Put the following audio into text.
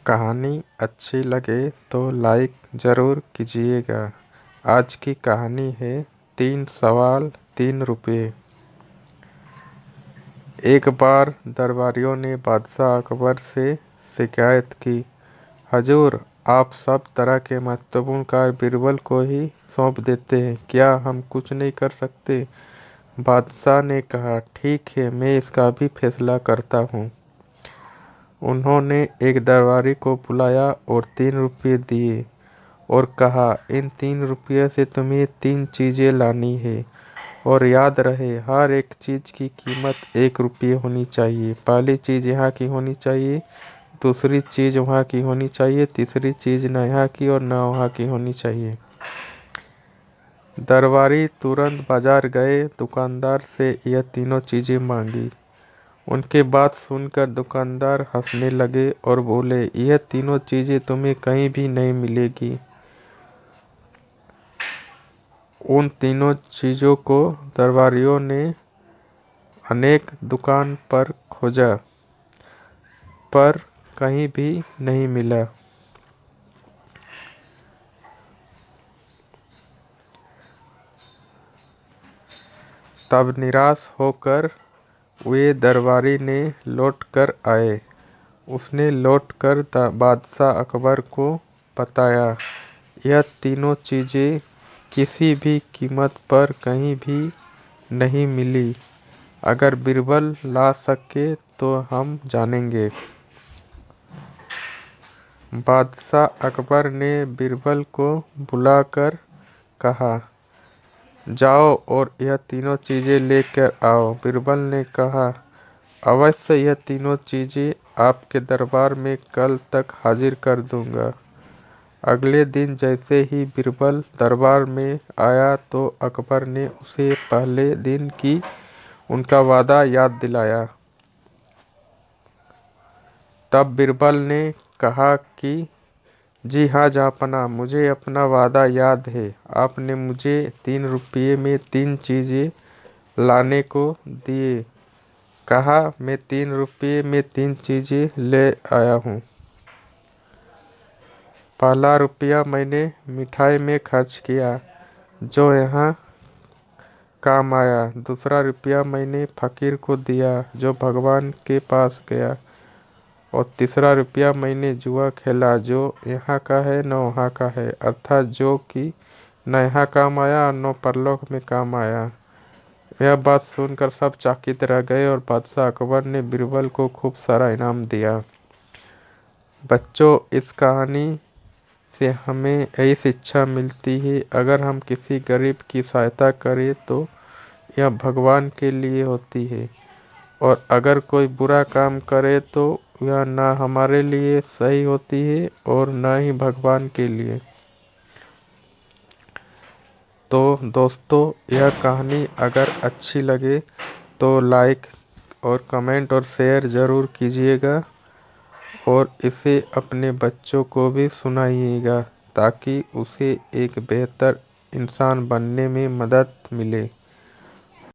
कहानी अच्छी लगे तो लाइक ज़रूर कीजिएगा। आज की कहानी है 3 सवाल 3 रुपये। एक बार दरबारियों ने बादशाह अकबर से शिकायत की, हजूर, आप सब तरह के महत्वपूर्ण कार्य बीरबल को ही सौंप देते हैं, क्या हम कुछ नहीं कर सकते? बादशाह ने कहा, ठीक है, मैं इसका भी फैसला करता हूँ। उन्होंने एक दरबारी को बुलाया और 3 रुपये दिए और कहा, इन 3 रुपये से तुम्हें 3 चीज़ें लानी है और याद रहे, हर एक चीज़ की कीमत 1 रुपये होनी चाहिए। पहली चीज़ यहाँ की होनी चाहिए, दूसरी चीज़ वहाँ की होनी चाहिए, तीसरी चीज़ न यहाँ की और न वहाँ की होनी चाहिए। दरबारी तुरंत बाजार गए, दुकानदार से यह तीनों चीज़ें मांगी। उनके बात सुनकर दुकानदार हंसने लगे और बोले, यह तीनों चीज़ें तुम्हें कहीं भी नहीं मिलेगी। उन तीनों चीज़ों को दरबारियों ने अनेक दुकान पर खोजा, पर कहीं भी नहीं मिला। तब निराश होकर वे दरबारी ने लौट कर आए। उसने लौटकर बादशाह अकबर को बताया, यह तीनों चीज़ें किसी भी कीमत पर कहीं भी नहीं मिली। अगर बीरबल ला सके तो हम जानेंगे। बादशाह अकबर ने बीरबल को बुलाकर कहा, जाओ और यह तीनों चीज़ें लेकर आओ। बीरबल ने कहा, अवश्य, यह तीनों चीज़ें आपके दरबार में कल तक हाजिर कर दूंगा। अगले दिन जैसे ही बीरबल दरबार में आया तो अकबर ने उसे पहले दिन की उनका वादा याद दिलाया। तब बीरबल ने कहा कि जी हाँ जहाँपनाह, मुझे अपना वादा याद है। आपने मुझे 3 रुपये में 3 चीज़ें लाने को दिए। कहा, मैं 3 रुपये में 3 चीज़ें ले आया हूँ। पहला रुपया मैंने मिठाई में खर्च किया, जो यहाँ काम आया। दूसरा रुपया मैंने फकीर को दिया, जो भगवान के पास गया। और तीसरा रुपया मैंने जुआ खेला, जो यहाँ का है न वहाँ का है, अर्थात जो कि न यहाँ काम आया और न परलोक में काम आया। यह बात सुनकर सब चकित रह गए और बादशाह अकबर ने बीरबल को खूब सारा इनाम दिया। बच्चों, इस कहानी से हमें यही शिक्षा मिलती है, अगर हम किसी गरीब की सहायता करें तो यह भगवान के लिए होती है, और अगर कोई बुरा काम करे तो यह न हमारे लिए सही होती है और न ही भगवान के लिए। तो दोस्तों, यह कहानी अगर अच्छी लगे तो लाइक और कमेंट और शेयर ज़रूर कीजिएगा और इसे अपने बच्चों को भी सुनाइएगा, ताकि उसे एक बेहतर इंसान बनने में मदद मिले।